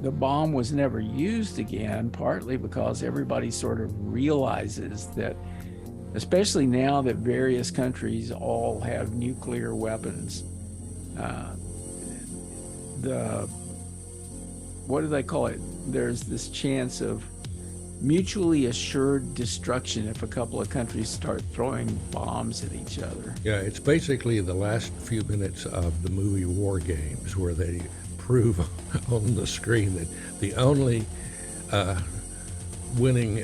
the bomb was never used again, partly because everybody sort of realizes that, especially now that various countries all have nuclear weapons, uh, what do they call it? There's this chance of mutually assured destruction if a couple of countries start throwing bombs at each other. Yeah, it's basically the last few minutes of the movie War Games where they prove on the screen that the only winning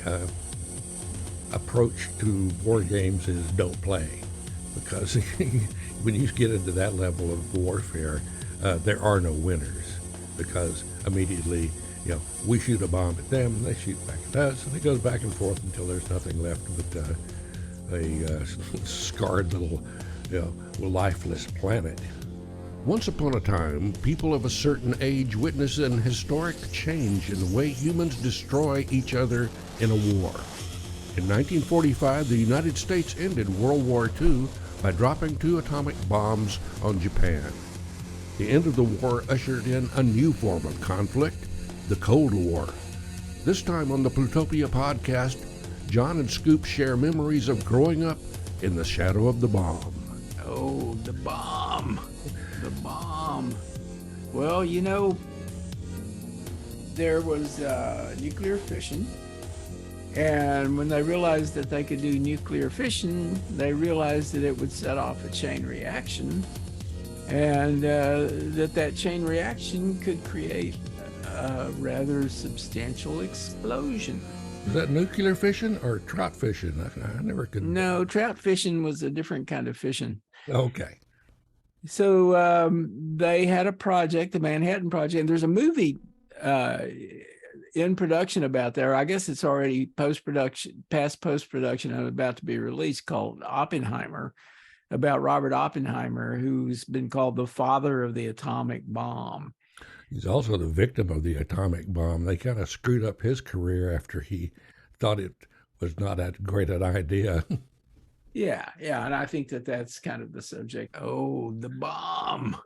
approach to war games is don't play. Because when you get into that level of warfare, there are no winners. Because immediately, we shoot a bomb at them, and they shoot back at us, and it goes back and forth until there's nothing left but a scarred little, lifeless planet. Once upon a time, people of a certain age witnessed an historic change in the way humans destroy each other in a war. In 1945, the United States ended World War II by dropping 2 atomic bombs on Japan. The end of the war ushered in a new form of conflict, the Cold War. This time on the Plutopia Podcast, Jon and Scoop share memories of growing up in the shadow of the bomb. Oh, the bomb. The bomb. Well, there was nuclear fission. And when they realized that they could do nuclear fission, they realized that it would set off a chain reaction. And that chain reaction could create a rather substantial explosion. Was that nuclear fission or trout fishing? I never could. No, trout fishing was a different kind of fishing. Okay. So they had a project, the Manhattan Project, and there's a movie in production about there. I guess it's already past post-production and about to be released, called Oppenheimer, about Robert Oppenheimer, who's been called the father of the atomic bomb. He's also the victim of the atomic bomb. They kind of screwed up his career after he thought it was not that great an idea. Yeah, and I think that that's kind of the subject. Oh, the bomb.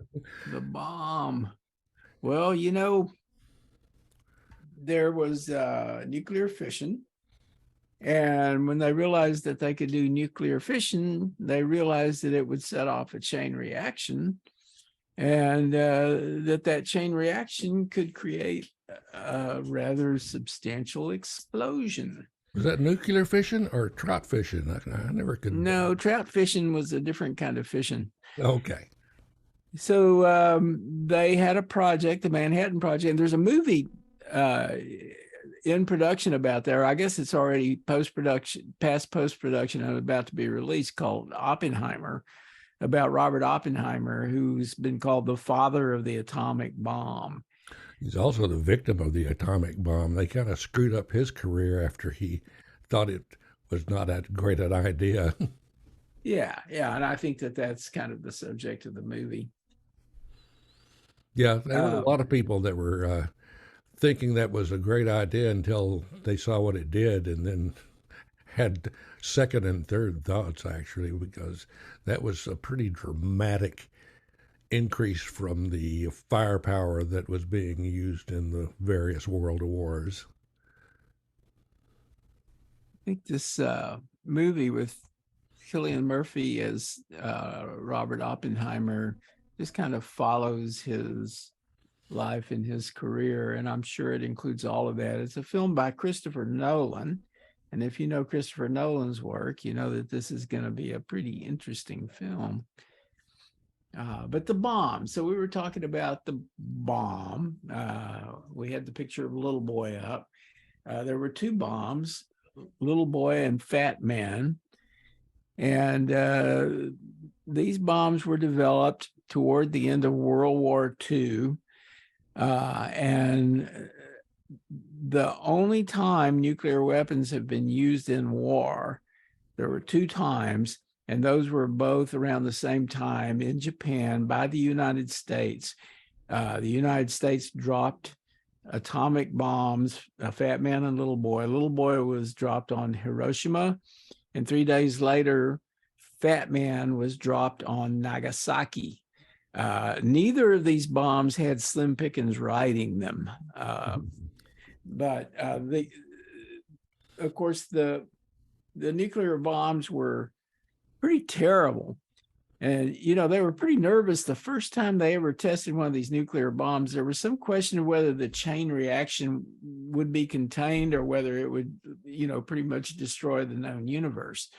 The bomb. Well, there was nuclear fission. And when they realized that they could do nuclear fission, they realized that it would set off a chain reaction. And that chain reaction could create a rather substantial explosion. Was that nuclear fishing or trout fishing? I never could. No, trout fishing was a different kind of fishing. Okay. So they had a project, the Manhattan Project, and there's a movie in production about there. I guess it's already past post-production and about to be released, called Oppenheimer, about Robert Oppenheimer, who's been called the father of the atomic bomb. He's also the victim of the atomic bomb. They kind of screwed up his career after he thought it was not that great an idea. Yeah, and I think that that's kind of the subject of the movie. Yeah, there were a lot of people that were thinking that was a great idea until they saw what it did, and then had second and third thoughts, actually, because that was a pretty dramatic increase from the firepower that was being used in the various world wars. I think this movie with Cillian Murphy as Robert Oppenheimer just kind of follows his life and his career, and I'm sure it includes all of that. It's a film by Christopher Nolan, and if you know Christopher Nolan's work, you know that this is going to be a pretty interesting film. But the bomb. So we were talking about the bomb. We had the picture of a little boy up. There were 2 bombs, little boy and fat man. And these bombs were developed toward the end of World War II. And the only time nuclear weapons have been used in war, there were 2 times, and those were both around the same time in Japan by the United States. The United States dropped atomic bombs, a fat man and little boy. Little boy was dropped on Hiroshima, and 3 days later, fat man was dropped on Nagasaki. Neither of these bombs had Slim Pickens writing them, but of course, the nuclear bombs were pretty terrible. And, they were pretty nervous the first time they ever tested one of these nuclear bombs. There was some question of whether the chain reaction would be contained or whether it would, pretty much destroy the known universe.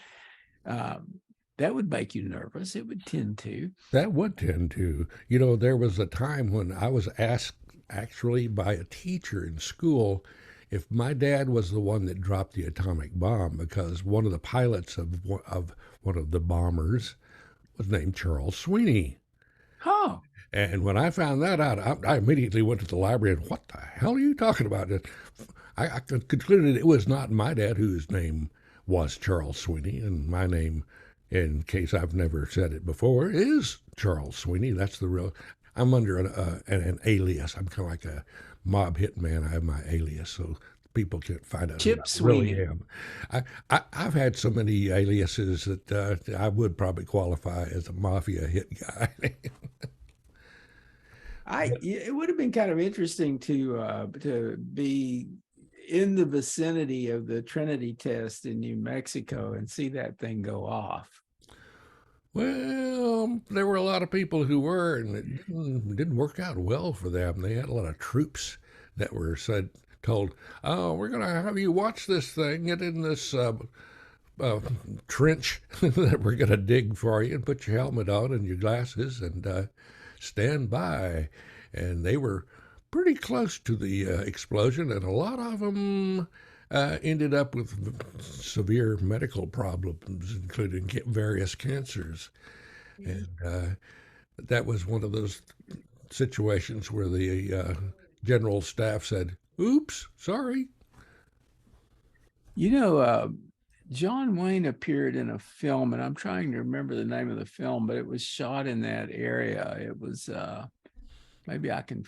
That would make you nervous. It would tend to. That would tend to. There was a time when I was asked actually by a teacher in school if my dad was the one that dropped the atomic bomb, because one of the pilots of one of the bombers was named Charles Sweeney. Oh. And when I found that out, I immediately went to the library and, what the hell are you talking about? I concluded it was not my dad, whose name was Charles Sweeney, and my name, in case I've never said it before, is Charles Sweeney. That's the real. I'm under an alias. I'm kind of like a mob hitman. I have my alias, so people can't find out Chip who I Sweeney. really am. I've had so many aliases that I would probably qualify as a mafia hit guy. It would have been kind of interesting to be in the vicinity of the Trinity test in New Mexico and see that thing go off. Well, there were a lot of people who were, and it didn't work out well for them. They had a lot of troops that were told, "Oh, we're going to have you watch this thing. Get in this trench that we're going to dig for you, and put your helmet on and your glasses and stand by." And they were pretty close to the explosion, and a lot of them ended up with severe medical problems, including various cancers. And that was one of those situations where the general staff said, "Oops, sorry." John Wayne appeared in a film, and I'm trying to remember the name of the film, but it was shot in that area. It was, maybe I can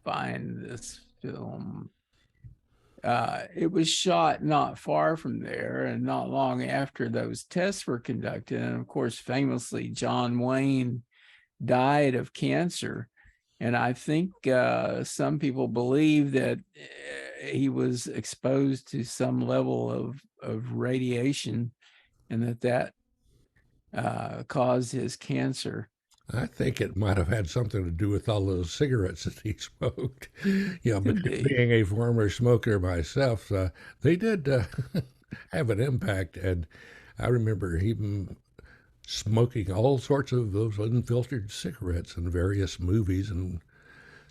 find this film. It was shot not far from there and not long after those tests were conducted. And of course, famously, John Wayne died of cancer. And I think some people believe that he was exposed to some level of radiation and that caused his cancer. I think it might have had something to do with all those cigarettes that he smoked. But being a former smoker myself, they did have an impact. And I remember even smoking all sorts of those unfiltered cigarettes in various movies. And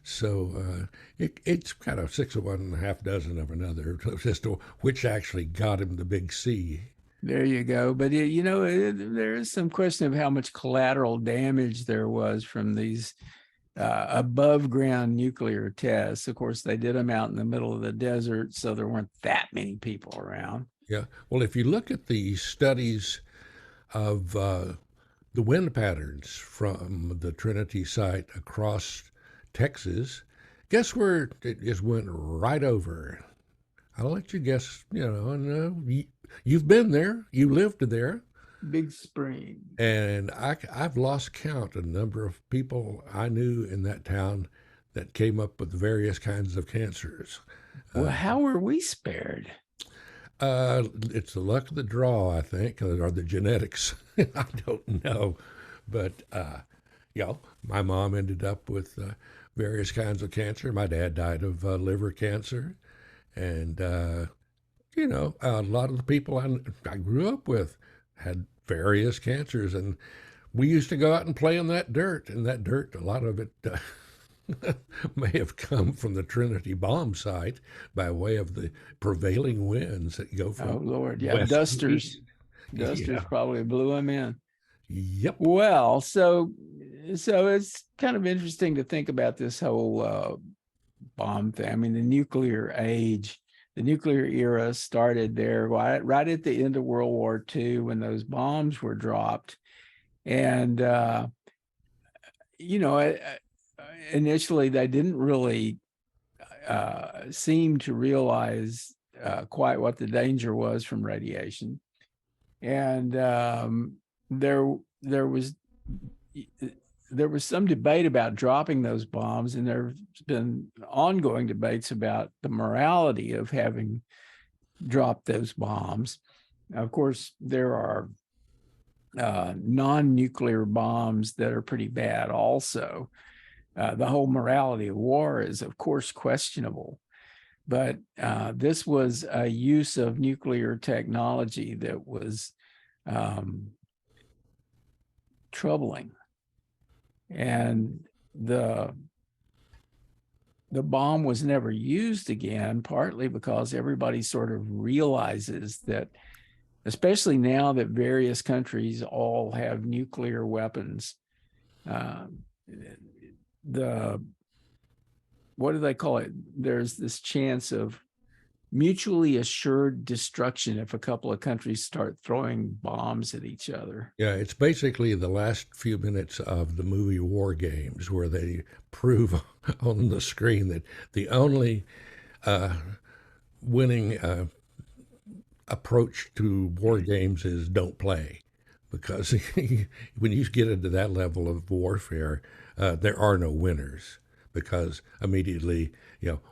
so it's kind of 6 of one and a half dozen of another, just which actually got him the big C. There you go. But, there is some question of how much collateral damage there was from these above ground nuclear tests. Of course, they did them out in the middle of the desert, so there weren't that many people around. Yeah. Well, if you look at the studies of the wind patterns from the Trinity site across Texas, guess where it just went right over? I'll let you guess, and you've been there, you lived there. Big Spring. And I've lost count of the number of people I knew in that town that came up with various kinds of cancers. Well, how were we spared? It's the luck of the draw, I think, or the genetics. I don't know. But, my mom ended up with various kinds of cancer. My dad died of liver cancer. And, a lot of the people I grew up with had various cancers. And we used to go out and play in that dirt. And that dirt, a lot of it may have come from the Trinity bomb site by way of the prevailing winds that go from. Oh, Lord. Yeah, dusters. Dusters probably blew them in. Yep. Well, so it's kind of interesting to think about this whole bomb thing. I mean, the nuclear age, the nuclear era started there right at the end of World War II when those bombs were dropped. And, initially they didn't really seem to realize quite what the danger was from radiation. And there was there was some debate about dropping those bombs, and there's been ongoing debates about the morality of having dropped those bombs. Of course, there are non-nuclear bombs that are pretty bad also. The whole morality of war is, of course, questionable. But this was a use of nuclear technology that was troubling. And the bomb was never used again, partly because everybody sort of realizes that, especially now that various countries all have nuclear weapons, the what do they call it? There's this chance of mutually assured destruction if a couple of countries start throwing bombs at each other. Yeah, it's basically the last few minutes of the movie War Games where they prove on the screen that the only winning approach to war games is don't play. Because when you get into that level of warfare, there are no winners. Because immediately,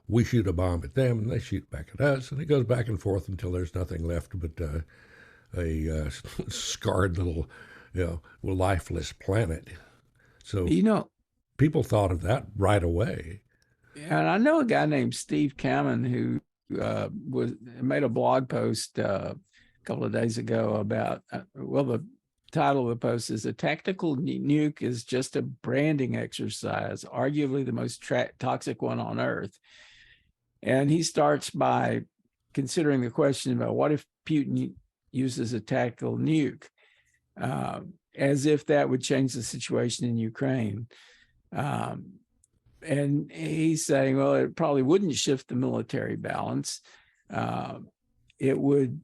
we shoot a bomb at them and they shoot back at us, and it goes back and forth until there's nothing left but a scarred little, lifeless planet. So people thought of that right away. And I know a guy named Steve Kamen who made a blog post a couple of days ago about the title of the post is "A Tactical Nuke is Just a Branding Exercise, Arguably the Most Toxic One on Earth." And he starts by considering the question about what if Putin uses a tactical nuke, as if that would change the situation in Ukraine. And he's saying, well, it probably wouldn't shift the military balance. It would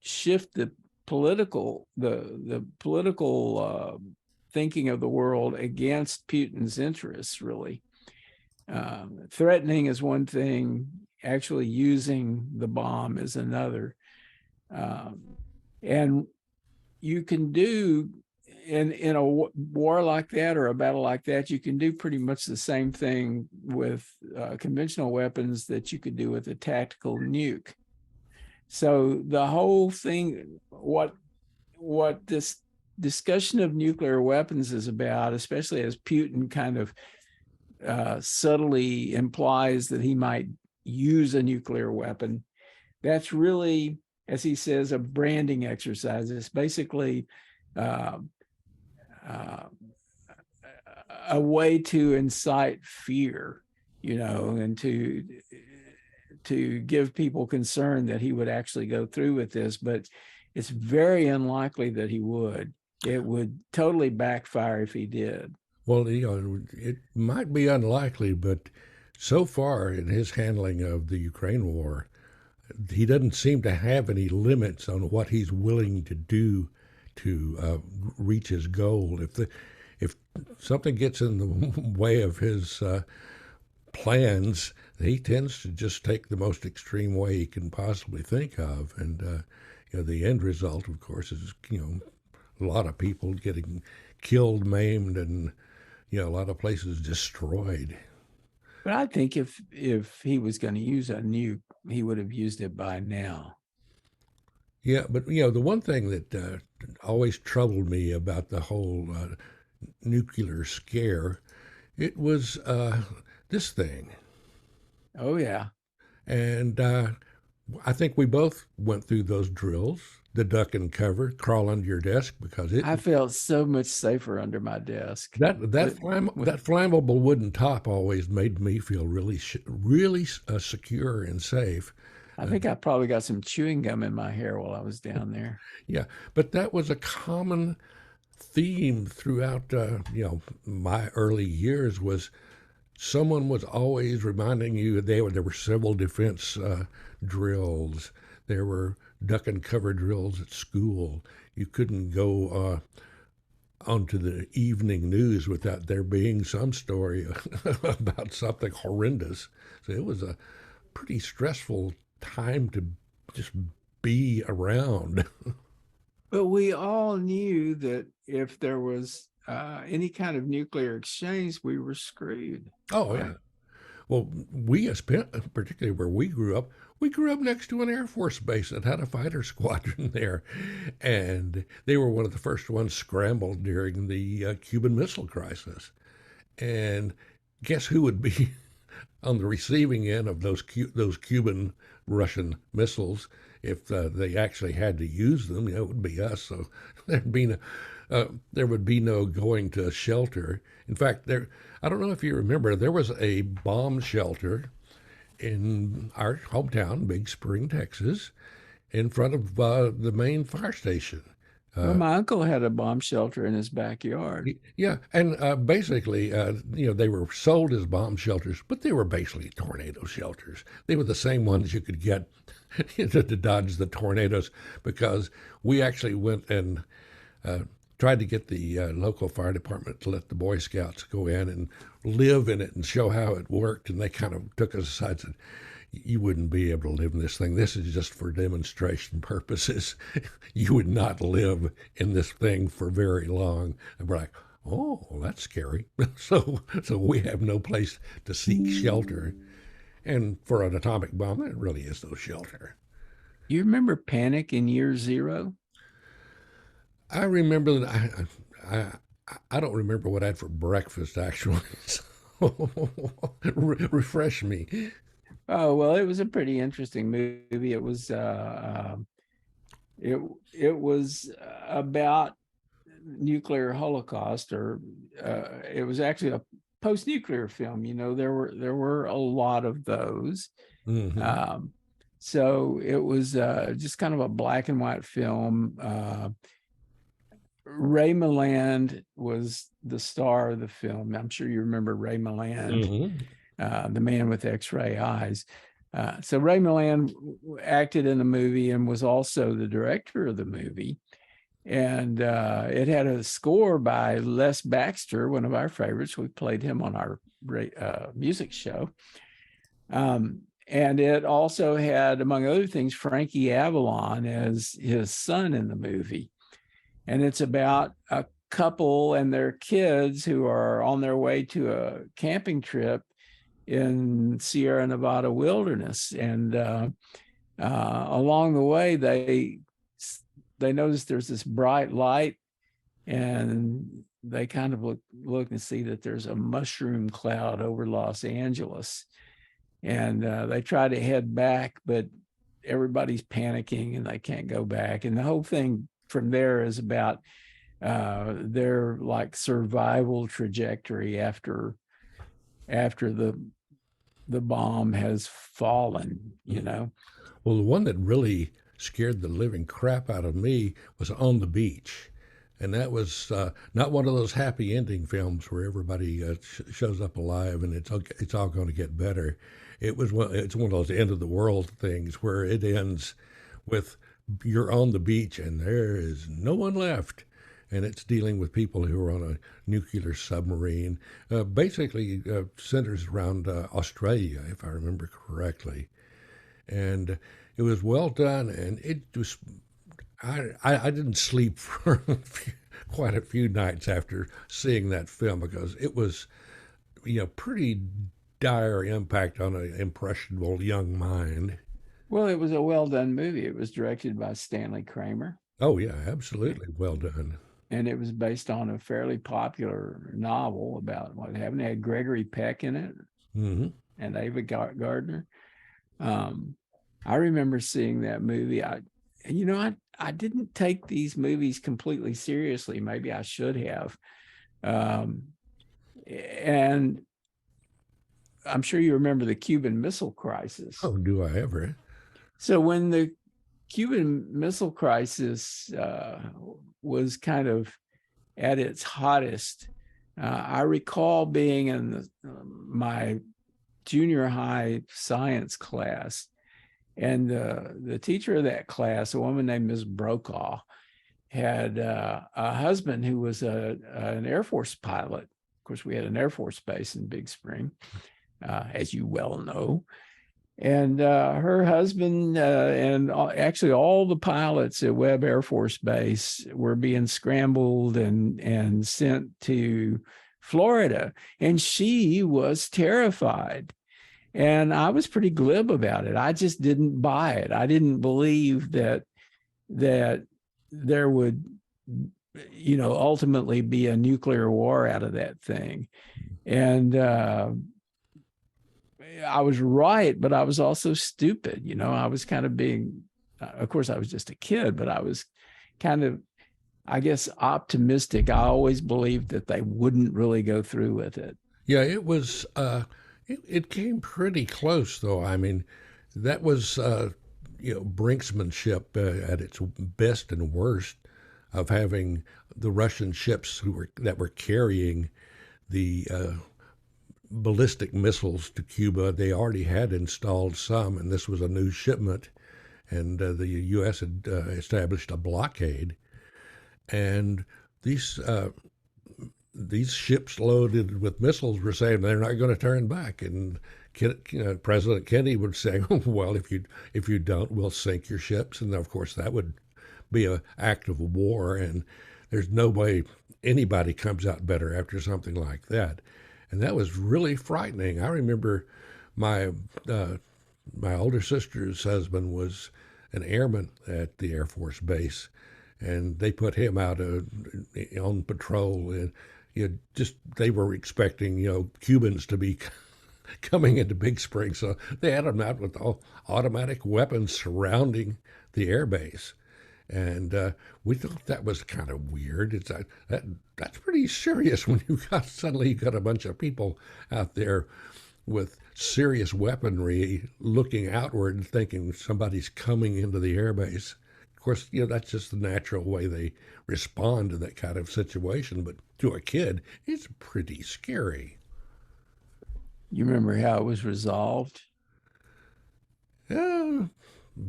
shift the political thinking of the world against Putin's interests, really. Threatening is one thing, actually using the bomb is another. And you can do, in a war like that or a battle like that, you can do pretty much the same thing with conventional weapons that you could do with a tactical nuke. So the whole thing, what this discussion of nuclear weapons is about, especially as Putin kind of subtly implies that he might use a nuclear weapon, that's really, as he says, a branding exercise. It's basically a way to incite fear, and to give people concern that he would actually go through with this. But it's very unlikely that he would. It would totally backfire if he did. Well, it might be unlikely, but so far in his handling of the Ukraine war, he doesn't seem to have any limits on what he's willing to do to reach his goal. If something gets in the way of his plans, he tends to just take the most extreme way he can possibly think of. And the end result, of course, is a lot of people getting killed, maimed, and a lot of places destroyed. But I think if he was going to use a nuke, he would have used it by now. Yeah, but the one thing that always troubled me about the whole nuclear scare, it was this thing. Oh yeah. And I think we both went through those drills, the duck and cover, crawl under your desk, because I felt so much safer under my desk. That flammable wooden top always made me feel really secure and safe. I think I probably got some chewing gum in my hair while I was down there. Yeah, but that was a common theme throughout my early years. Was someone was always reminding you there were civil defense drills. There were duck and cover drills at school. You couldn't go onto the evening news without there being some story about something horrendous. So it was a pretty stressful time to just be around. But we all knew that if there was any kind of nuclear exchange, we were screwed, Oh yeah. right? Well, particularly where we grew up next to an Air Force base that had a fighter squadron there, and they were one of the first ones scrambled during the Cuban Missile Crisis. And guess who would be on the receiving end of those Cuban Russian missiles if they actually had to use them? It would be us. So there'd be no, there would be no going to shelter. In fact, I don't know if you remember, there was a bomb shelter in our hometown, Big Spring, Texas, in front of the main fire station. Well, my uncle had a bomb shelter in his backyard. Yeah, and basically, they were sold as bomb shelters, but they were basically tornado shelters. They were the same ones you could get to dodge the tornadoes, because we actually went and tried to get the local fire department to let the Boy Scouts go in and live in it and show how it worked, and they kind of took us aside and said, you wouldn't be able to live in this thing. This is just for demonstration purposes. You would not live in this thing for very long. And we're like, oh, that's scary. So we have no place to seek shelter. And for an atomic bomb, there really is no shelter. You remember Panic in Year Zero? I remember that I don't remember what I had for breakfast, actually. So refresh me. Oh, well, it was a pretty interesting movie. It was it was about nuclear holocaust, or it was actually a post-nuclear film. There were a lot of those. Mm-hmm. So it was just kind of a black and white film. Ray Milland was the star of the film. I'm sure you remember Ray Milland. Mm-hmm. The man with X-ray eyes. So Ray Milland acted in the movie and was also the director of the movie. And it had a score by Les Baxter, one of our favorites. We played him on our music show. And it also had, among other things, Frankie Avalon as his son in the movie. And it's about a couple and their kids who are on their way to a camping trip in Sierra Nevada wilderness, and along the way they notice there's this bright light, and they kind of look and see that there's a mushroom cloud over Los Angeles, and they try to head back, but everybody's panicking and they can't go back. And the whole thing from there is about their like survival trajectory after the bomb has fallen, Well, the one that really scared the living crap out of me was On the Beach. And that was not one of those happy ending films where everybody shows up alive and it's all going to get better. It's one of those end of the world things where it ends with you're on the beach and there is no one left. And it's dealing with people who are on a nuclear submarine. Basically centers around Australia, if I remember correctly. And it was well done, and it was. I didn't sleep for quite a few nights after seeing that film, because it was, pretty dire impact on an impressionable young mind. Well, it was a well done movie. It was directed by Stanley Kramer. Oh yeah, absolutely well done. And it was based on a fairly popular novel about what happened. It had Gregory Peck in it, Mm-hmm. and Ava Gardner. I remember seeing that movie. I didn't take these movies completely seriously. Maybe I should have. And I'm sure you remember the Cuban Missile Crisis. Oh, do I ever? So when the Cuban Missile Crisis was kind of at its hottest, I recall being in my junior high science class, and the teacher of that class, a woman named Ms. Brokaw, had a husband who was an Air Force pilot. Of course, we had an Air Force base in Big Spring, as you well know. And her husband and actually all the pilots at Webb Air Force Base were being scrambled and sent to Florida. And she was terrified. And I was pretty glib about it. I just didn't buy it. I didn't believe that there would, ultimately be a nuclear war out of that thing. And I was right, but I was also stupid. I was kind of being, of course, I was just a kid, but I was kind of, I guess, optimistic. I always believed that they wouldn't really go through with it. Yeah, it was. It came pretty close, though. I mean, that was brinksmanship at its best and worst of having the Russian ships that were carrying the ballistic missiles to Cuba. They already had installed some, and this was a new shipment. And the U.S. had established a blockade, and these ships loaded with missiles were saying they're not going to turn back. And President Kennedy would say, "Well, if you don't, we'll sink your ships." And of course, that would be an act of war. And there's no way anybody comes out better after something like that. And that was really frightening. I remember my my older sister's husband was an airman at the Air Force Base, and they put him out on patrol. And they were expecting Cubans to be coming into Big Spring, so they had them out with all automatic weapons surrounding the air base. And we thought that was kind of weird. That's pretty serious when suddenly you got a bunch of people out there with serious weaponry looking outward and thinking somebody's coming into the airbase. Of course, that's just the natural way they respond to that kind of situation. But to a kid, it's pretty scary. You remember how it was resolved? Yeah,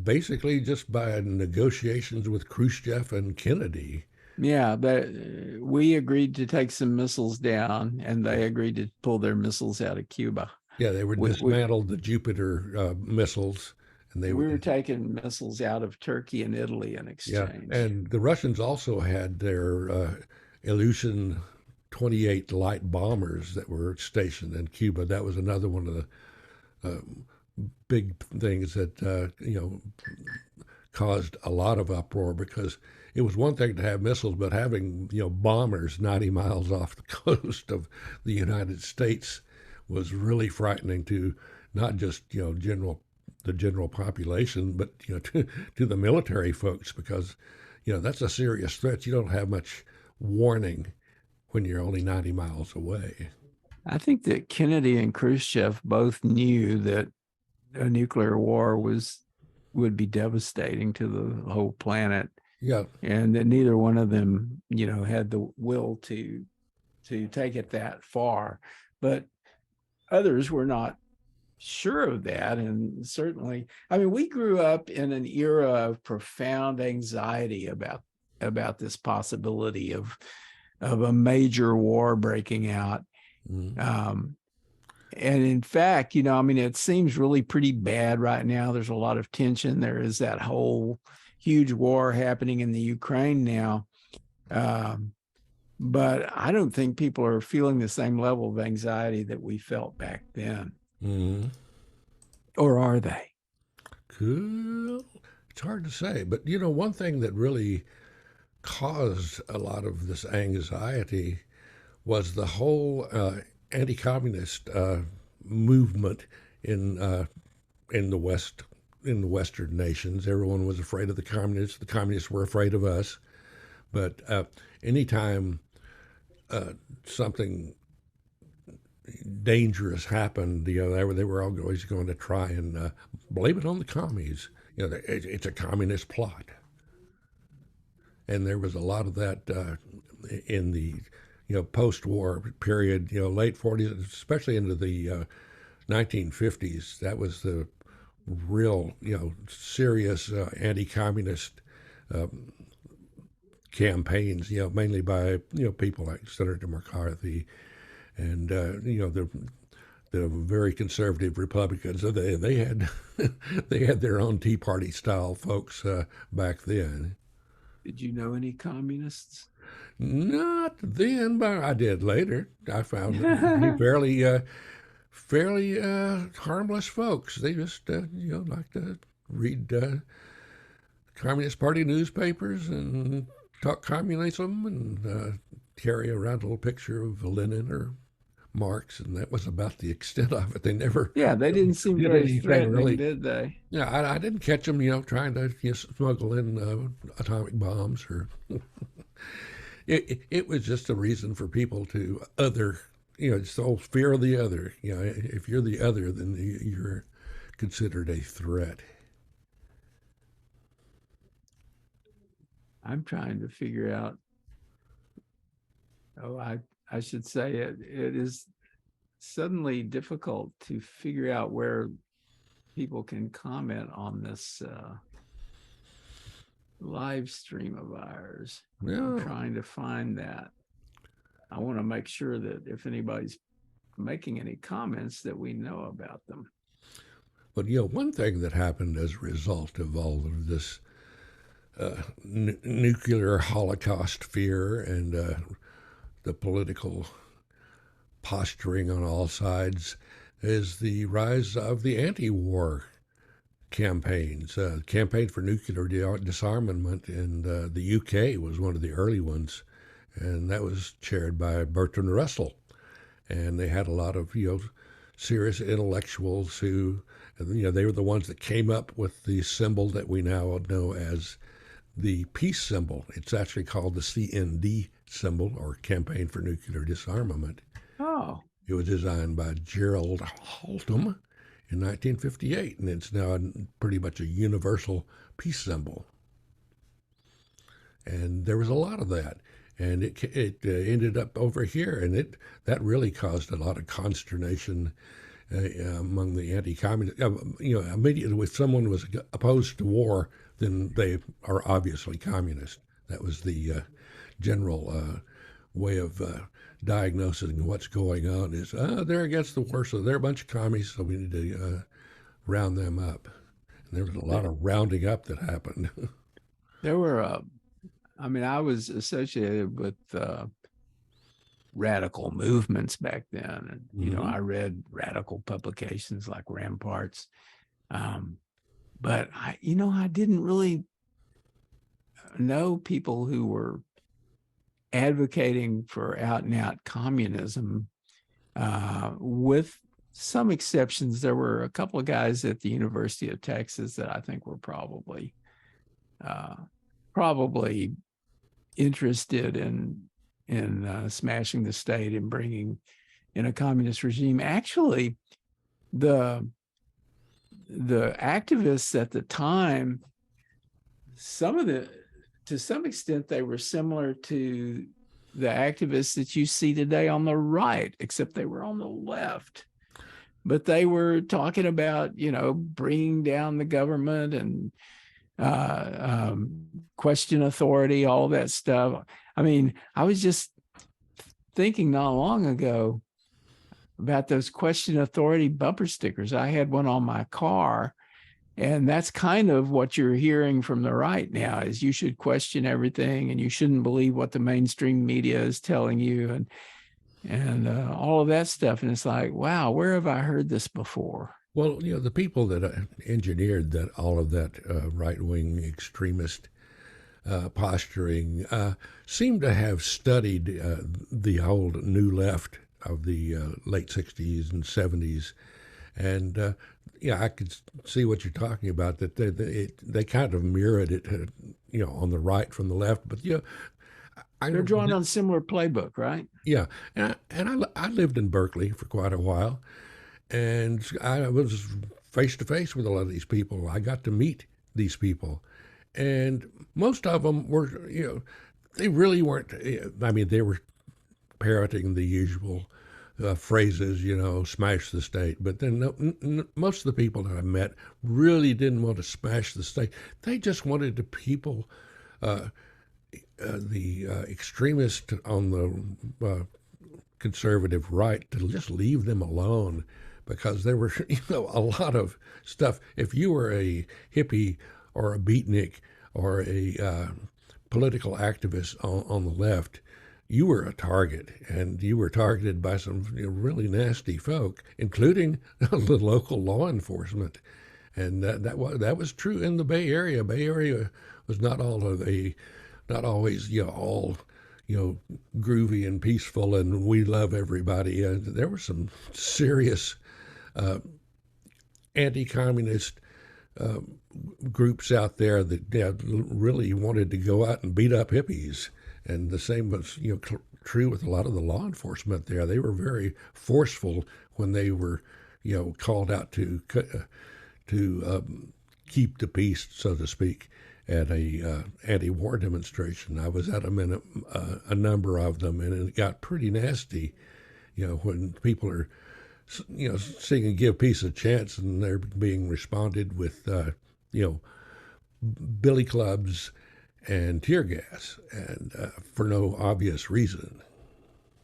basically just by negotiations with Khrushchev and Kennedy. Yeah, but we agreed to take some missiles down, and they agreed to pull their missiles out of Cuba. Yeah, they were dismantled the Jupiter missiles, and we were taking missiles out of Turkey and Italy in exchange. Yeah, and the Russians also had their Ilyushin 28 light bombers that were stationed in Cuba. That was another one of the big things that caused a lot of uproar, because it was one thing to have missiles, but having bombers 90 miles off the coast of the United States was really frightening to not just the general population, but to the military folks, because that's a serious threat. You don't have much warning when you're only 90 miles away. I think that Kennedy and Khrushchev both knew that a nuclear war would be devastating to the whole planet. Yeah. And that neither one of them, had the will to take it that far. But others were not sure of that. And certainly, we grew up in an era of profound anxiety about this possibility of a major war breaking out. Mm-hmm. And in fact, it seems really pretty bad right now. There's a lot of tension. There is that whole huge war happening in the Ukraine now. But I don't think people are feeling the same level of anxiety that we felt back then. Mm-hmm. Or are they? Cool. It's hard to say. But, one thing that really caused a lot of this anxiety was the whole anti-communist movement in the West, in the Western nations. Everyone was afraid of the communists. The communists were afraid of us. But anytime something dangerous happened, they were always going to try and blame it on the commies. It's a communist plot. And there was a lot of that in the post-war period, late 40s, especially into the 1950s. That was the real, serious anti-communist campaigns, mainly by, people like Senator McCarthy and, the the very conservative Republicans. So they had they had their own Tea Party style folks back then. Did you know any communists? Not then, but I did later. I found them to be fairly harmless folks. They just like to read Communist Party newspapers and talk communism and carry around a little picture of Lenin or Marx, and that was about the extent of it. They never Yeah, they didn't seem did very anything threatening, really. did they? Yeah, I didn't catch them, trying to smuggle in atomic bombs or. It was just a reason for people to other, it's the whole fear of the other. If you're the other, then you're considered a threat. I'm trying to figure out. Oh, I should say it is suddenly difficult to figure out where people can comment on this live stream of ours. Yeah. I'm trying to find that. I want to make sure that if anybody's making any comments that we know about them. But one thing that happened as a result of all of this nuclear holocaust fear and the political posturing on all sides is the rise of the anti-war campaigns. Campaign for nuclear disarmament in the UK was one of the early ones, and that was chaired by Bertrand Russell. And they had a lot of serious intellectuals who, they were the ones that came up with the symbol that we now know as the peace symbol. It's actually called the CND symbol, or Campaign for Nuclear Disarmament. Oh. It was designed by Gerald Haltom in 1958, and it's now pretty much a universal peace symbol. And there was a lot of that, and it ended up over here, and that really caused a lot of consternation among the anti-communists. Immediately, if someone was opposed to war, then they are obviously communist. That was the general way of diagnosing what's going on is, they're against the war, so they're a bunch of commies, so we need to round them up. And there was a lot of rounding up that happened. There were, I was associated with radical movements back then. And, I read radical publications like Ramparts. But I didn't really know people who were advocating for out and out communism. With some exceptions, there were a couple of guys at the University of Texas that I think were probably interested in smashing the state and bringing in a communist regime. Actually, the activists at the time, to some extent, they were similar to the activists that you see today on the right, except they were on the left. But they were talking about, bringing down the government and question authority, all that stuff. I was just thinking not long ago about those question authority bumper stickers. I had one on my car, and that's kind of what you're hearing from the right now, is you should question everything and you shouldn't believe what the mainstream media is telling you and all of that stuff. And it's like, wow, where have I heard this before? Well, the people that engineered all of that right-wing extremist posturing seem to have studied the old New Left of the late 60s and 70s. And I could see what you're talking about, that they kind of mirrored it, on the right from the left. But, they're drawing on similar playbook, right? Yeah. And I lived in Berkeley for quite a while, and I was face to face with a lot of these people. I got to meet these people. And most of them were, they really weren't, they were parroting the usual phrases, smash the state. But then most of the people that I met really didn't want to smash the state. They just wanted the people, the extremists on the conservative right to just leave them alone, because there were a lot of stuff. If you were a hippie or a beatnik or a political activist on the left, you were a target, and you were targeted by some really nasty folk, including the local law enforcement. And that was true in the Bay Area. Bay Area was not not always all groovy and peaceful and we love everybody. There were some serious anti-communist groups out there that really wanted to go out and beat up hippies, and the same was true with a lot of the law enforcement there. They were very forceful when they were called out to keep the peace, so to speak, at a anti-war demonstration. I was at a number of them, and it got pretty nasty. When people are singing "Give Peace a Chance" and they're being responded with billy clubs and tear gas, and for no obvious reason.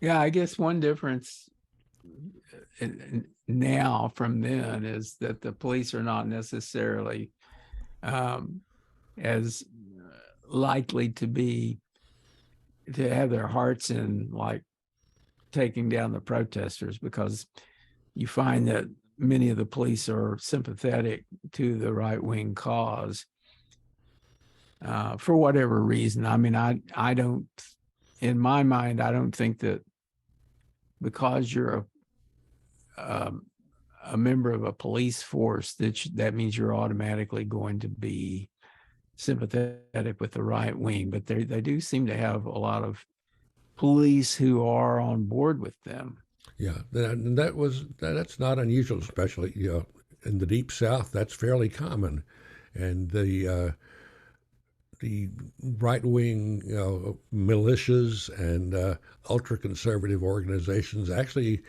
Yeah, I guess one difference now from then is that the police are not necessarily as likely to have their hearts in like taking down the protesters, because you find that many of the police are sympathetic to the right-wing cause for whatever reason. I mean, I don't, in my mind, I don't think that because you're a member of a police force that means you're automatically going to be sympathetic with the right wing. But they do seem to have a lot of police who are on board with them. Yeah, and that's not unusual, especially in the Deep South. That's fairly common, and the right wing militias and ultra conservative organizations actually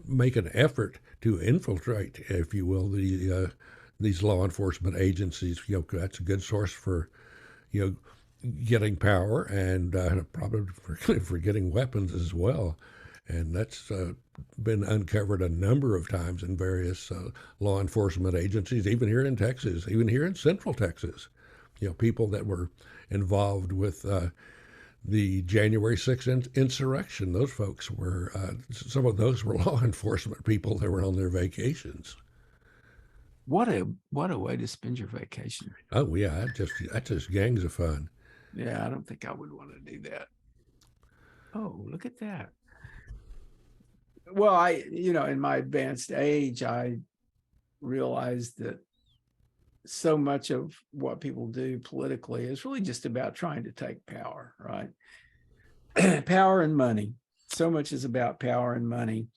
make an effort to infiltrate, if you will, these law enforcement agencies. That's a good source for getting power, and probably for getting weapons as well. And that's been uncovered a number of times in various law enforcement agencies, even here in Texas, even here in Central Texas. People that were involved with the January 6th insurrection. Those folks were, some of those were law enforcement people that were on their vacations. What a way to spend your vacation. Oh yeah, that's just gangs of fun. Yeah, I don't think I would want to do that. Oh, look at that. Well, in my advanced age, I realized that so much of what people do politically is really just about trying to take power, right? Power and money. So much is about power and money.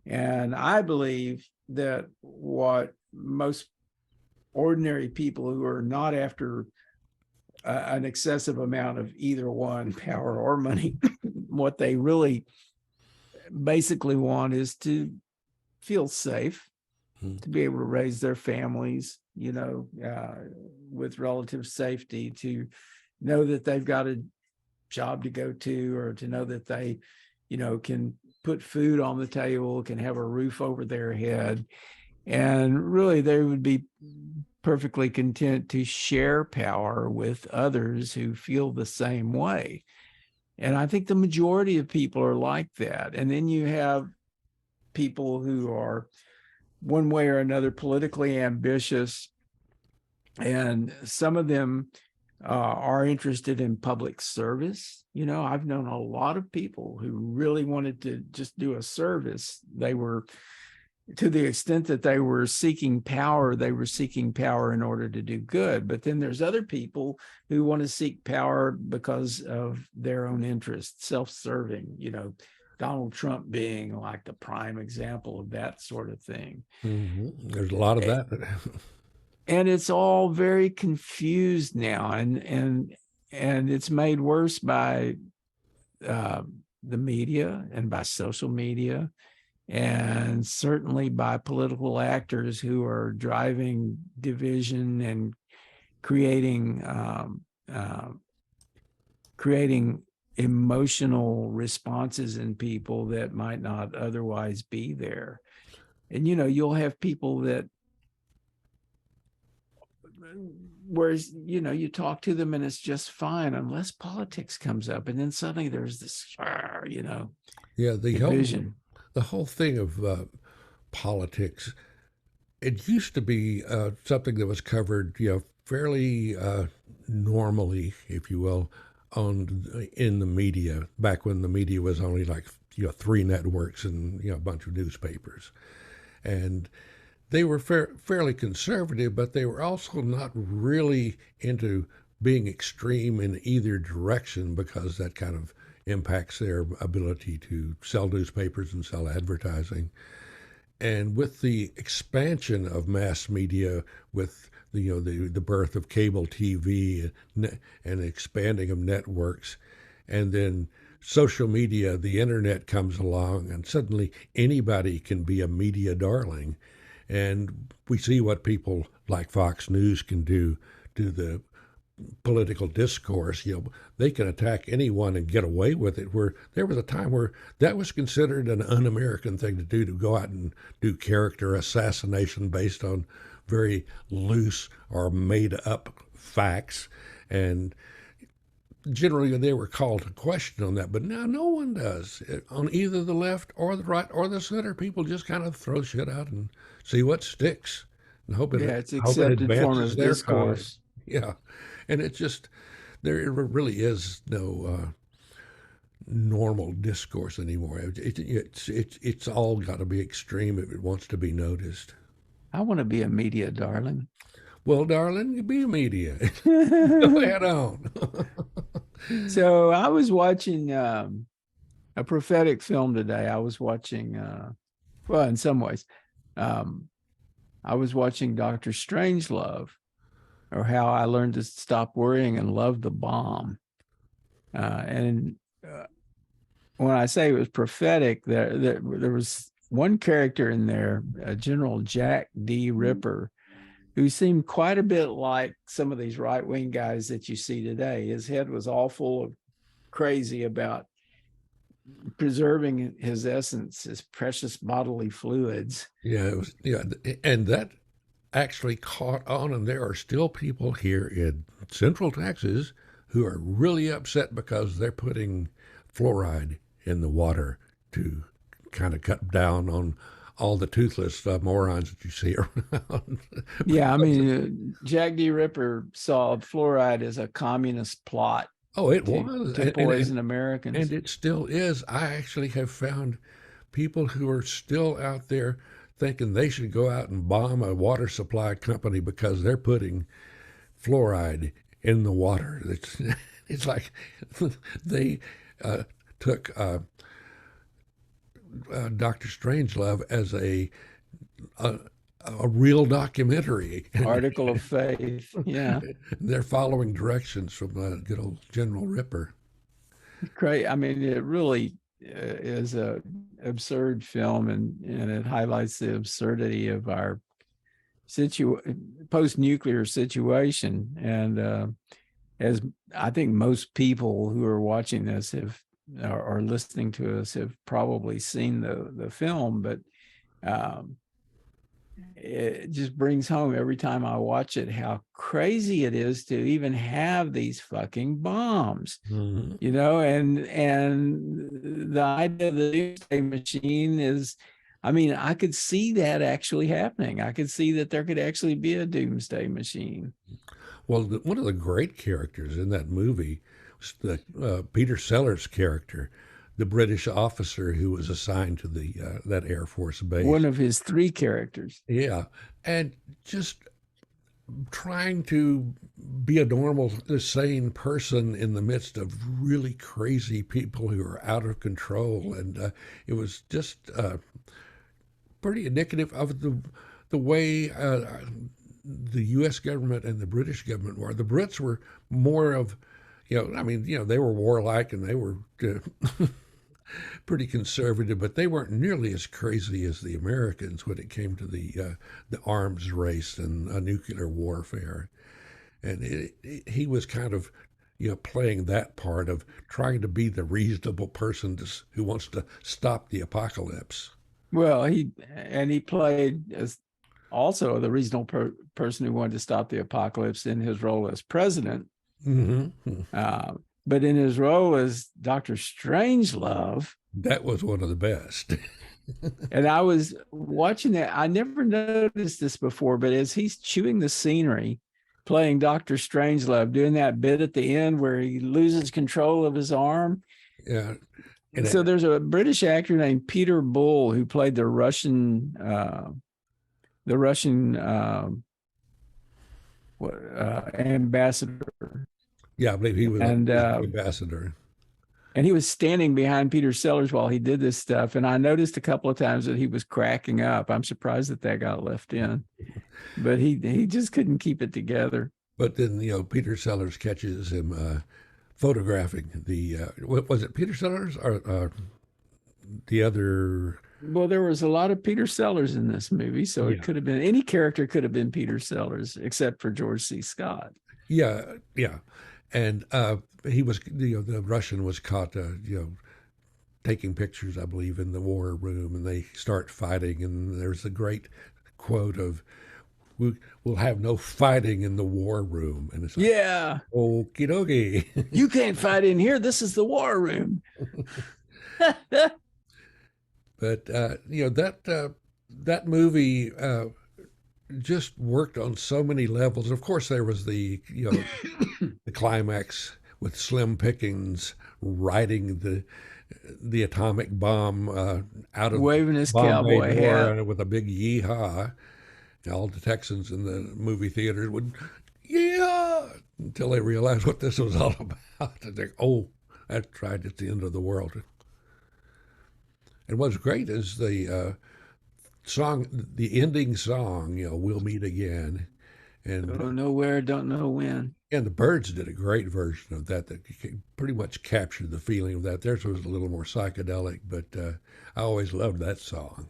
And I believe that what most ordinary people who are not after an excessive amount of either one, power or money, what they really basically want is to feel safe, to be able to raise their families, with relative safety, to know that they've got a job to go to, or to know that they, can put food on the table, can have a roof over their head. And really, they would be perfectly content to share power with others who feel the same way. And I think the majority of people are like that. And then you have people who are one way or another politically ambitious, and some of them are interested in public service. I've known a lot of people who really wanted to just do a service. They were, to the extent that they were seeking power in order to do good. But then there's other people who want to seek power because of their own interests, self-serving, Donald Trump being like the prime example of that sort of thing. Mm-hmm. There's a lot of that. And it's all very confused now, and it's made worse by the media and by social media, and certainly by political actors who are driving division and creating emotional responses in people that might not otherwise be there. And you'll have people that, whereas you talk to them and it's just fine unless politics comes up, and then suddenly there's this Yeah, division. the whole thing of politics. It used to be something that was covered, fairly normally, if you will, on in the media back when the media was only like three networks and a bunch of newspapers, and they were fairly conservative, but they were also not really into being extreme in either direction because that kind of impacts their ability to sell newspapers and sell advertising. And with the expansion of mass media, with the birth of cable TV and expanding of networks, and then social media, the internet comes along, and suddenly anybody can be a media darling. And we see what people like Fox News can do to the political discourse. They can attack anyone and get away with it. Where there was a time where that was considered an un-American thing to do, to go out and do character assassination based on very loose or made up facts. And generally they were called to question on that, but now no one does. On either the left or the right or the center, people just kind of throw shit out and see what sticks and hope Yeah, it's hope it accepted form advances of their cause. discourse. Yeah, and it's just there really is no normal discourse anymore. It's all got to be extreme if it wants to be noticed. I want to be a media darling. Well, darling, be a media. Go ahead on. So I was watching a prophetic film today. I was watching, well, in some ways, I was watching Dr. Strangelove, or How I Learned to Stop Worrying and Love the Bomb. And when I say it was prophetic, there was one character in there, General Jack D. Ripper, who seemed quite a bit like some of these right-wing guys that you see today. His head was all full of crazy about preserving his essence, his precious bodily fluids. Yeah, it was, and that actually caught on, and there are still people here in Central Texas who are really upset because they're putting fluoride in the water to kind of cut down on all the toothless morons that you see around. Yeah, I mean, Jack D. Ripper saw fluoride as a communist plot. Oh, it was to poison Americans, and it still is. I actually have found people who are still out there thinking they should go out and bomb a water supply company because they're putting fluoride in the water. It's like they took Dr. Strangelove as a real documentary. Article of faith. Yeah. They're following directions from good old General Ripper. Great. I mean, it really is a absurd film, and it highlights the absurdity of our post-nuclear situation. And as I think most people who are watching this are listening to us have probably seen the film, but it just brings home every time I watch it how crazy it is to even have these fucking bombs. Mm-hmm. And the idea of the doomsday machine is, I mean, I could see that actually happening. I could see that there could actually be a doomsday machine. Well, one of the great characters in that movie was Peter Sellers' character, the British officer who was assigned to that Air Force base. One of his three characters. Yeah, and just trying to be a normal, sane person in the midst of really crazy people who are out of control, and it was just pretty indicative of the way the U.S. government and the British government were. The Brits were more of, they were warlike and they were pretty conservative, but they weren't nearly as crazy as the Americans when it came to the arms race and nuclear warfare. And he was kind of playing that part of trying to be the reasonable person who wants to stop the apocalypse. Well, he played as also the reasonable person who wanted to stop the apocalypse in his role as president. Mm-hmm. But in his role as Dr. Strangelove, that was one of the best. And I was watching that. I never noticed this before, but as he's chewing the scenery, playing Dr. Strangelove, doing that bit at the end where he loses control of his arm. Yeah. And so there's a British actor named Peter Bull who played the Russian ambassador. Yeah, I believe he was an ambassador. And he was standing behind Peter Sellers while he did this stuff. And I noticed a couple of times that he was cracking up. I'm surprised that got left in, but he just couldn't keep it together. But then, Peter Sellers catches him photographing was it Peter Sellers or the other? Well, there was a lot of Peter Sellers in this movie. So it could have been, any character could have been Peter Sellers, except for George C. Scott. Yeah. Yeah. And he was, the Russian was caught, taking pictures, I believe, in the war room, and they start fighting. And there's a great quote of, "We'll have no fighting in the war room." And it's like, yeah, okie dokie. You can't fight in here. This is the war room. But that movie just worked on so many levels. Of course, there was the the climax with Slim Pickens riding the atomic bomb out of waving his cowboy hat with a big yeehaw. All the Texans in the movie theaters would yeehaw until they realized what this was all about. And they, that's right, it's the end of the world. And what's great is the song, the ending song, "We'll Meet Again." And don't know where, don't know when. And the Byrds did a great version of that pretty much captured the feeling of that. Theirs was a little more psychedelic, but I always loved that song.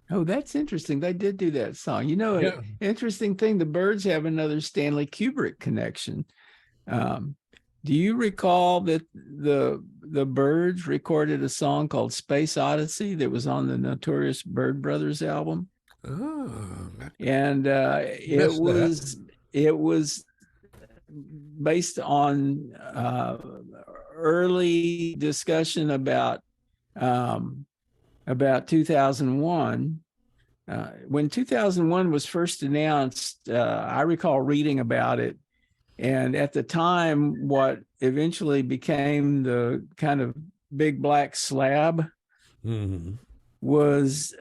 Oh, that's interesting. They did do that song. An interesting thing, the Byrds have another Stanley Kubrick connection. Do you recall that the Byrds recorded a song called Space Odyssey that was on the Notorious Byrd Brothers album? Oh. And it was based on early discussion about 2001. When 2001 was first announced, I recall reading about it. And at the time, what eventually became the kind of big black slab was,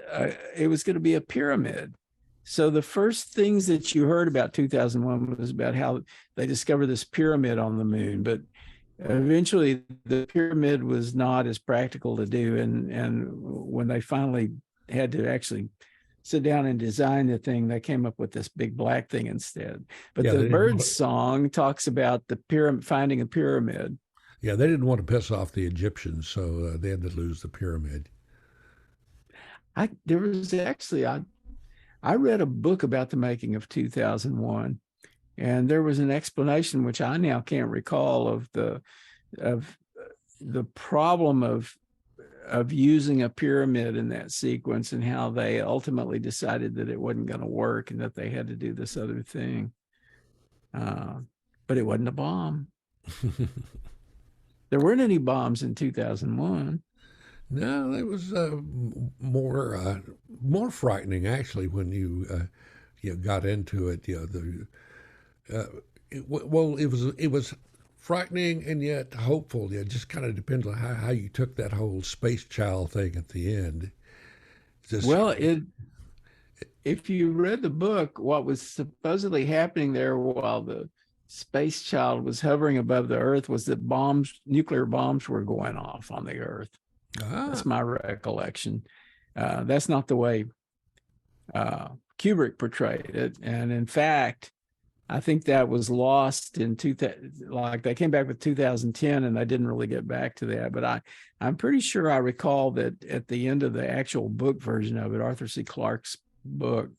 it was going to be a pyramid. So the first things that you heard about 2001 was about how they discovered this pyramid on the moon, but eventually the pyramid was not as practical to do. And when they finally had to actually sit down and design the thing, they came up with this big black thing instead. But the Byrds song talks about the pyramid, finding a pyramid. Yeah, they didn't want to piss off the Egyptians, so they had to lose the pyramid. There was actually, I read a book about the making of 2001, and there was an explanation, which I now can't recall, of the problem of using a pyramid in that sequence, and how they ultimately decided that it wasn't going to work and that they had to do this other thing. But it wasn't a bomb. There weren't any bombs in 2001. No, it was more frightening actually when you got into it. It was frightening and yet hopeful. It just kind of depends on how you took that whole space child thing at the end. If you read the book, what was supposedly happening there while the space child was hovering above the Earth was that nuclear bombs were going off on the Earth. That's my recollection. That's not the way Kubrick portrayed it. And in fact, I think that was lost in they came back with 2010 and they didn't really get back to that. But I'm pretty sure I recall that at the end of the actual book version of it, Arthur C. Clarke's book,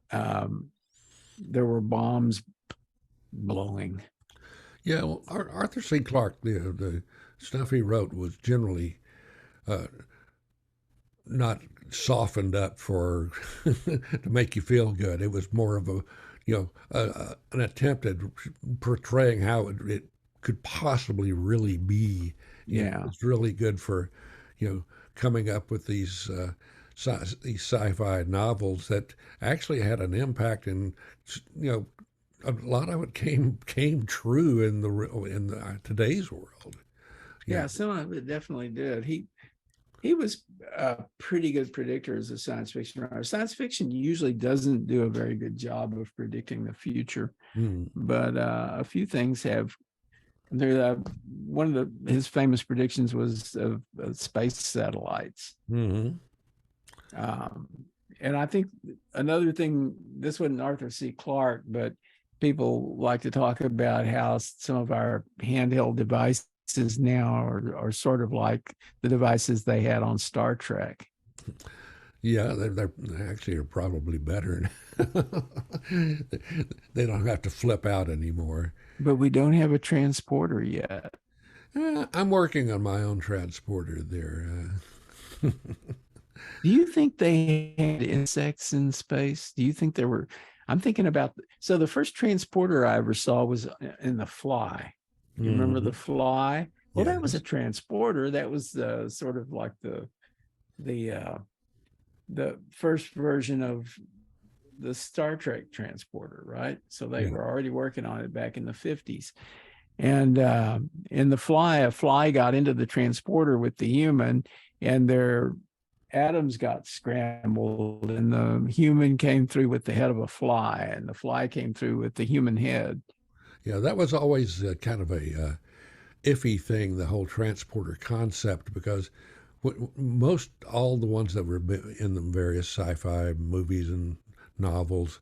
there were bombs blowing. Yeah, well, Arthur C. Clarke, the stuff he wrote was generally uh, not softened up for to make you feel good. It was more of a, an attempt at portraying how it could possibly really be. Yeah. It's really good for, coming up with these sci-fi novels that actually had an impact, and you know, a lot of it came true in the today's world. Yeah. Yeah, some of it definitely did. He was a pretty good predictor as a science fiction writer. Science fiction usually doesn't do a very good job of predicting the future, Mm. but a few things have. There, one of his famous predictions was of space satellites. Mm-hmm. Um, and I think another thing, this wasn't Arthur C. Clarke, but people like to talk about how some of our handheld devices now are sort of like the devices they had on Star Trek. Yeah, they actually are probably better. They don't have to flip out anymore. But we don't have a transporter yet. I'm working on my own transporter there. Do you think they had insects in space? Do you think there were? I'm thinking about, so the first transporter I ever saw was in The Fly. You remember Mhm. The Fly? Well, that was a Yes. transporter. That was sort of like the the first version of the Star Trek transporter, right? So they Yeah. were already working on it back in the 50s. And in The Fly, a fly got into the transporter with the human, and their atoms got scrambled, and the human came through with the head of a fly, and the fly came through with the human head. Yeah, that was always kind of a iffy thing, the whole transporter concept, because most all the ones that were in the various sci-fi movies and novels,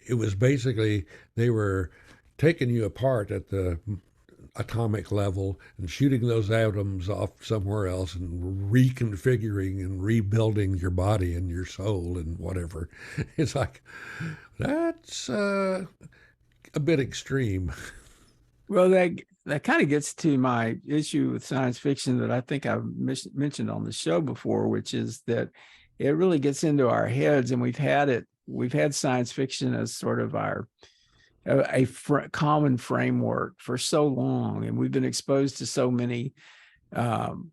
it was basically they were taking you apart at the atomic level and shooting those atoms off somewhere else and reconfiguring and rebuilding your body and your soul and whatever. It's like that's a bit extreme. Well, that kind of gets to my issue with science fiction that I think I've mentioned on the show before, which is that it really gets into our heads, and we've had science fiction as sort of our common framework for so long, and we've been exposed to so many um,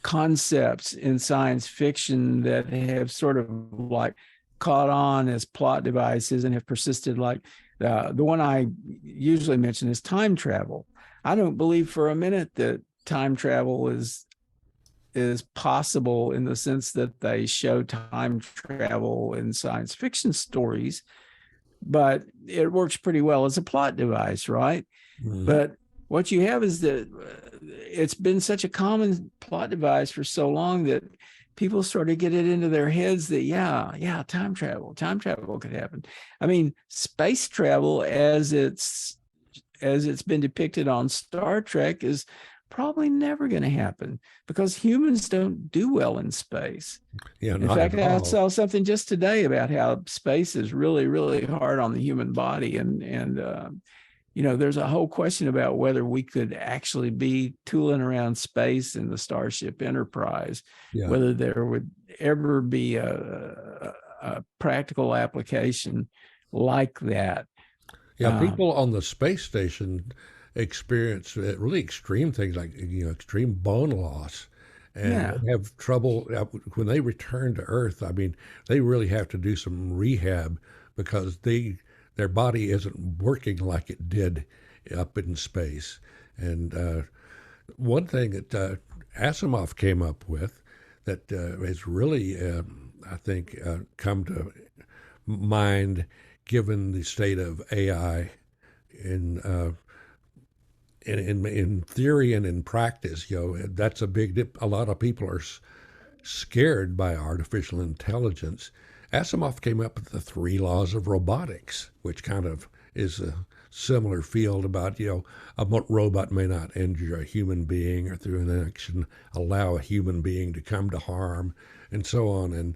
concepts in science fiction that have sort of like caught on as plot devices and have persisted. Like the one I usually mention is time travel. I don't believe for a minute that time travel is possible in the sense that they show time travel in science fiction stories, but it works pretty well as a plot device, right? Mm-hmm. But what you have is that it's been such a common plot device for so long that people sort of get it into their heads that time travel could happen. I mean, space travel as it's been depicted on Star Trek is probably never going to happen because humans don't do well in space. Yeah, In not fact, at I all. saw something just today about how space is really, really hard on the human body, and there's a whole question about whether we could actually be tooling around space in the Starship Enterprise, Yeah. whether there would ever be a practical application like that. Yeah, Um, people on the space station experience really extreme things like extreme bone loss, and yeah, they have trouble when they return to Earth. I mean, they really have to do some rehab because their body isn't working like it did up in space. And one thing that Asimov came up with that has really, I think, come to mind given the state of AI in in theory and in practice. That's a big dip. A lot of people are scared by artificial intelligence. Asimov came up with the three laws of robotics, which kind of is a similar field about, a robot may not injure a human being or through an action allow a human being to come to harm and so on. And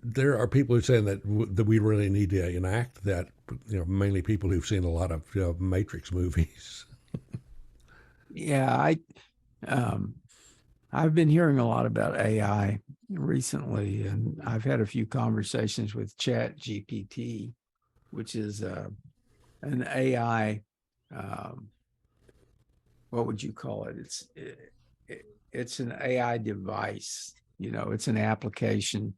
there are people who are saying that that we really need to enact that. Mainly people who've seen a lot of Matrix movies. Yeah, um, I've been hearing a lot about AI recently, and I've had a few conversations with Chat GPT, which is an AI. Um, what would you call it? It's an AI device. It's an application,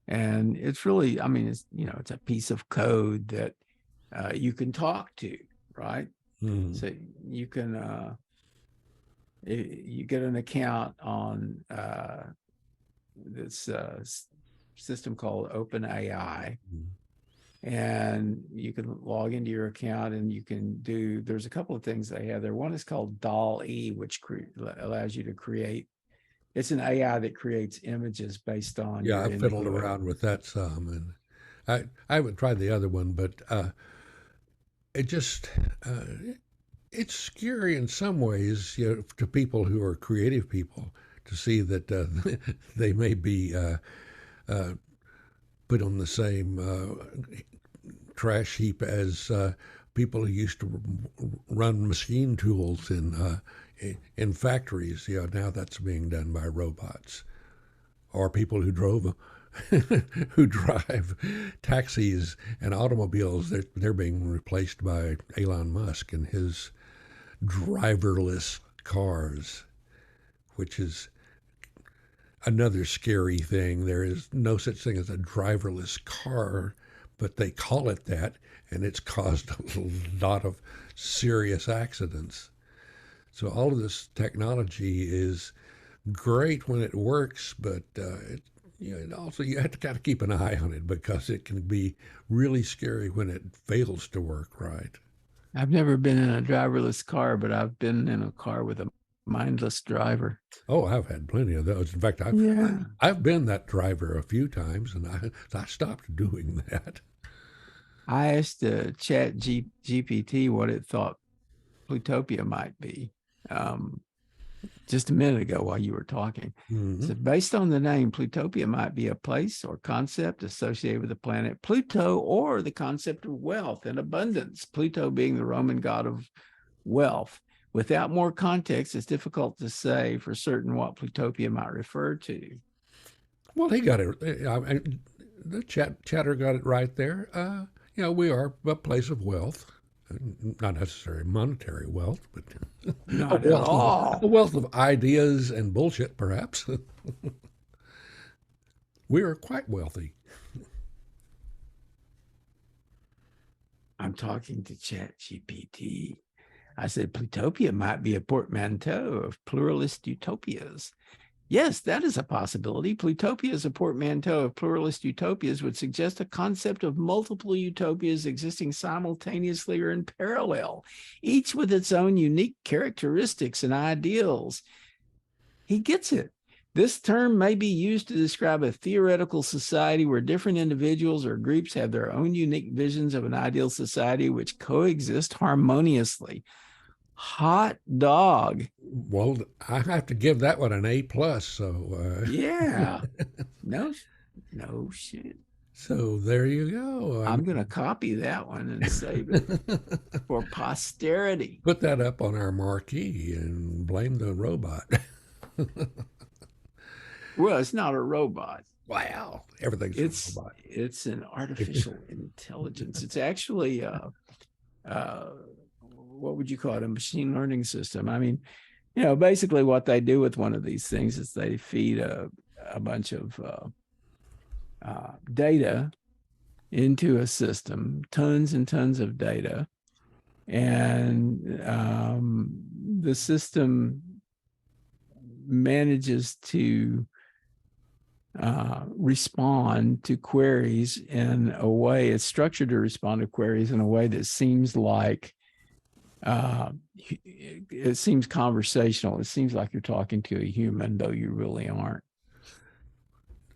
and it's really, I mean, it's a piece of code that you can talk to, right? Mm. So you can you get an account on this system called OpenAI, Mm. and you can log into your account and you can do. There's a couple of things they have there. One is called DALL-E, which allows you to create. It's an AI that creates images based on Yeah, your I fiddled input. around with that some, and I haven't tried the other one, but it just it's scary in some ways, to people who are creative people, to see that they may be uh, put on the same trash heap as people who used to run machine tools in factories. Now that's being done by robots, or people who drove who drive taxis and automobiles. They're being replaced by Elon Musk and his driverless cars, which is another scary thing. There is no such thing as a driverless car, but they call it that, and it's caused a lot of serious accidents. So all of this technology is great when it works, but also you have to kind of keep an eye on it, because it can be really scary when it fails to work right. I've never been in a driverless car, but I've been in a car with a mindless driver. Oh, I've had plenty of those. In fact, Yeah. I've been that driver a few times, and I stopped doing that. I asked Chat GPT what it thought Plutopia might be just a minute ago while you were talking. Mm-hmm. So, based on the name, Plutopia might be a place or concept associated with the planet Pluto, or the concept of wealth and abundance, Pluto being the Roman god of wealth. Without more context, it's difficult to say for certain what Plutopia might refer to. Well, he got it. The chatter got it right there. We are a place of wealth, not necessarily monetary wealth, but Not at all. a wealth of ideas and bullshit, perhaps. We are quite wealthy. I'm talking to Chat GPT. I said, Plutopia might be a portmanteau of pluralist utopias. Yes, that is a possibility. Plutopia as a portmanteau of pluralist utopias would suggest a concept of multiple utopias existing simultaneously or in parallel, each with its own unique characteristics and ideals. He gets it. This term may be used to describe a theoretical society where different individuals or groups have their own unique visions of an ideal society which coexist harmoniously. Hot dog. Well, I have to give that one an A+. So Yeah. No shit. so there you go. I'm going to copy that one and save it for posterity. Put that up on our marquee and blame the robot. Well, it's not a robot. Wow, everything's a robot. It's an artificial intelligence. It's actually what would you call it? A machine learning system. I mean, basically what they do with one of these things is they feed a bunch of data into a system, tons and tons of data, and the system manages to respond to queries in a way, it's structured to respond to queries in a way that seems like it seems conversational. It seems like you're talking to a human, though you really aren't.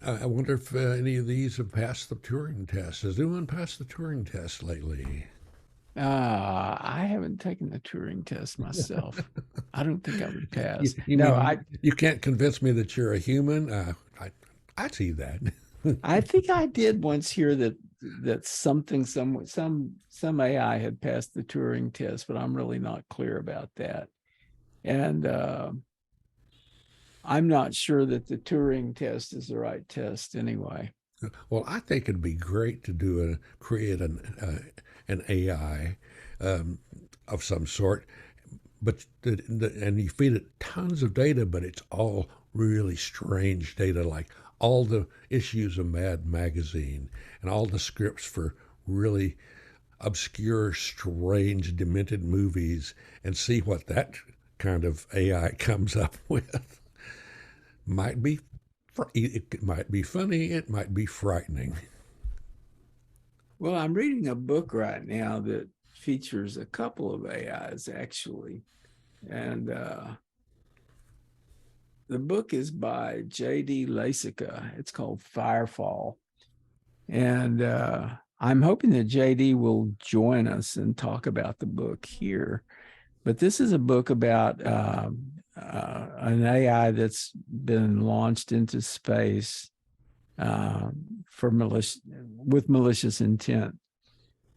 I wonder if any of these have passed the Turing test. Has anyone passed the Turing test lately? I haven't taken the Turing test myself. I don't think I would pass. You can't convince me that you're a human. I see that. I think I did once hear that some AI had passed the Turing test, but I'm really not clear about that. And I'm not sure that the Turing test is the right test anyway. Well, I think it'd be great to create an AI of some sort, but and you feed it tons of data, but it's all really strange data, like all the issues of Mad Magazine and all the scripts for really obscure, strange, demented movies, and see what that kind of AI comes up with. Might be it might be funny, it might be frightening. Well, I'm reading a book right now that features a couple of AIs actually. And the book is by J.D. Lassica. It's called Firefall. And I'm hoping that JD will join us and talk about the book here. But this is a book about an AI that's been launched into space uh, with malicious intent.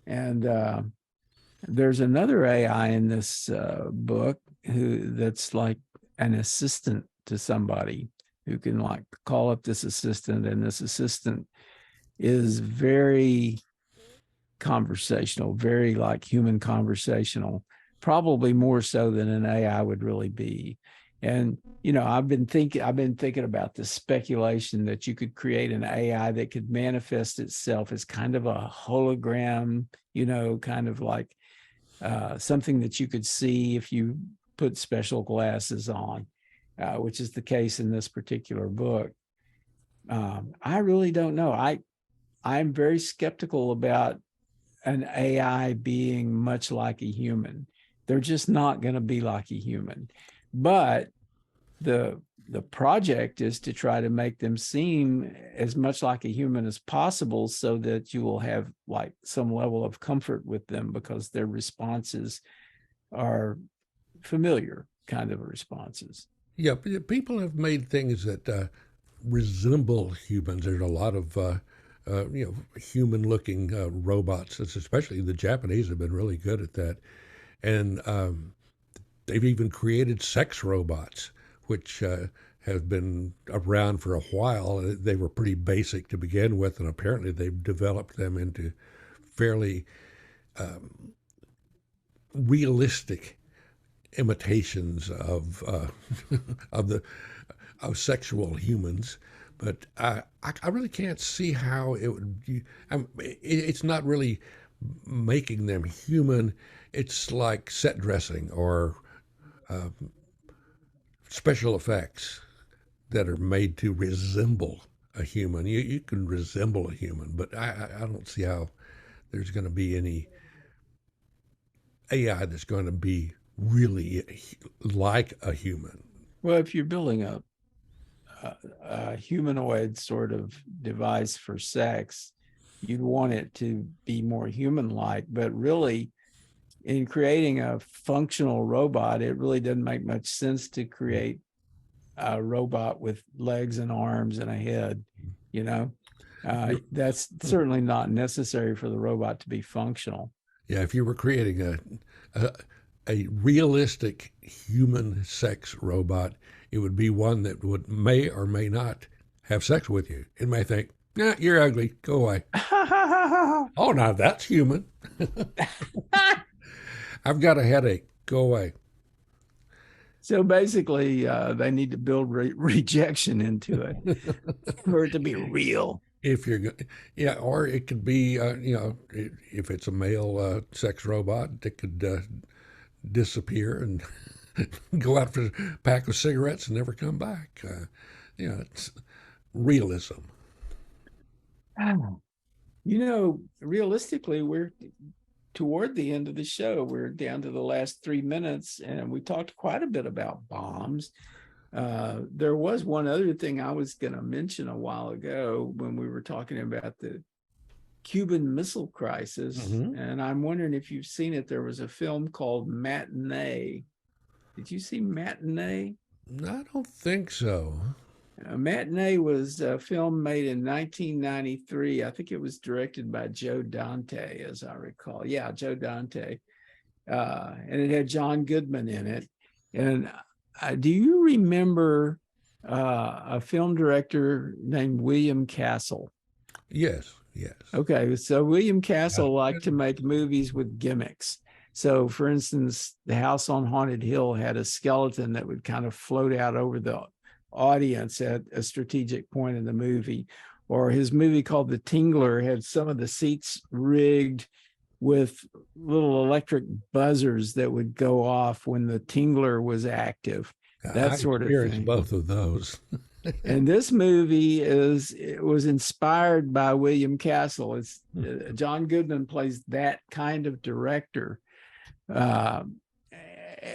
And there's another AI in this book that's like an assistant to somebody who can like call up this assistant, and this assistant is very conversational, very like human conversational, probably more so than an AI would really be. And I've been thinking about the speculation that you could create an AI that could manifest itself as kind of a hologram, kind of like something that you could see if you put special glasses on, which is the case in this particular book. I really don't know. I'm very skeptical about an AI being much like a human. They're just not going to be like a human. But the project is to try to make them seem as much like a human as possible, so that you will have like some level of comfort with them because their responses are familiar kind of responses. Yeah, people have made things that resemble humans. There's a lot of human-looking robots. Especially the Japanese have been really good at that, and they've even created sex robots, which have been around for a while. They were pretty basic to begin with, and apparently they've developed them into fairly realistic imitations of of the of sexual humans. But I really can't see how it would. It's not really making them human. It's like set dressing or special effects that are made to resemble a human. You can resemble a human, but I don't see how there's going to be any AI that's going to be really like a human. Well, if you're building a humanoid sort of device for sex, you'd want it to be more human-like. But really, in creating a functional robot, it really doesn't make much sense to create a robot with legs and arms and a head. You know, that's certainly not necessary for the robot to be functional. Yeah, if you were creating a, a realistic human sex robot, it would be one that may or may not have sex with you. It may think, "Nah, you're ugly. Go away." Oh, now that's human. I've got a headache. Go away. So basically, they need to build rejection into it for it to be real. If you're, yeah, or it could be, if it's a male sex robot, it could disappear and go out for a pack of cigarettes and never come back. It's realism. Realistically, we're toward the end of the show. We're down to the last 3 minutes, and we talked quite a bit about bombs. There was one other thing I was going to mention a while ago when we were talking about the Cuban Missile Crisis, Mm-hmm. and I'm wondering if you've seen it. There was a film called Matinee. Did you see Matinee? I don't think so. Matinee was a film made in 1993. I think it was directed by Joe Dante, as I recall. Yeah, Joe Dante. And it had John Goodman in it. And do you remember a film director named William Castle? Yes, yes. Okay, so William Castle liked to make movies with gimmicks. So, for instance, The House on Haunted Hill had a skeleton that would kind of float out over the audience at a strategic point in the movie. Or his movie called The Tingler had some of the seats rigged with little electric buzzers that would go off when the tingler was active. That sort of thing. Both of those. And this movie was inspired by William Castle. It's John Goodman plays that kind of director, but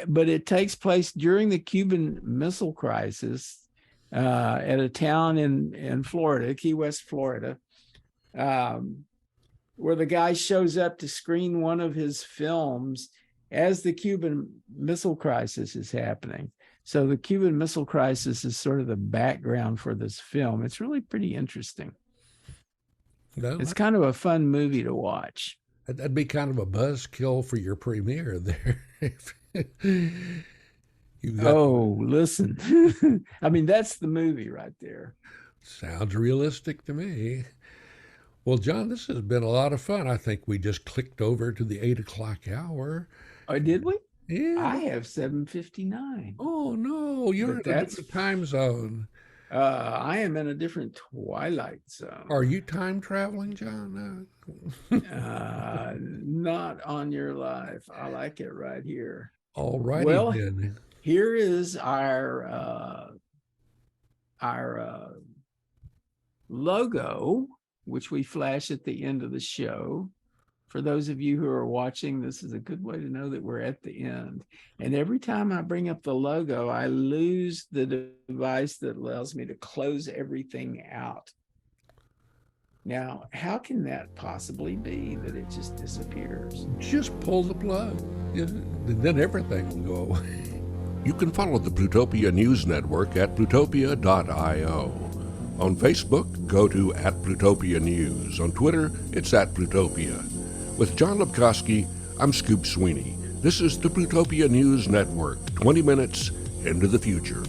it takes place during the Cuban Missile Crisis at a town in Florida, Key West, Florida, where the guy shows up to screen one of his films as the Cuban Missile Crisis is happening. So the Cuban Missile Crisis is sort of the background for this film. It's really pretty interesting. It's kind of a fun movie to watch. That'd be kind of a buzzkill for your premiere there. Listen. I mean, that's the movie right there. Sounds realistic to me. Well, John, this has been a lot of fun. I think we just clicked over to the 8 o'clock hour. Oh, did we? Yeah. I have 7:59. Oh, no, you're in a different time zone. I am in a different twilight zone. Are you time traveling, John? Not on your life. I like it right here. All righty, well, then. Here is our logo, which we flash at the end of the show. For those of you who are watching, this is a good way to know that we're at the end. And every time I bring up the logo, I lose the device that allows me to close everything out. Now, how can that possibly be that it just disappears? Just pull the plug, and then everything will go away. You can follow the Plutopia News Network at plutopia.io. On Facebook, go to @Plutopia News. On Twitter, it's @Plutopia. With John Lepkowski, I'm Scoop Sweeney. This is the Plutopia News Network, 20 minutes into the future.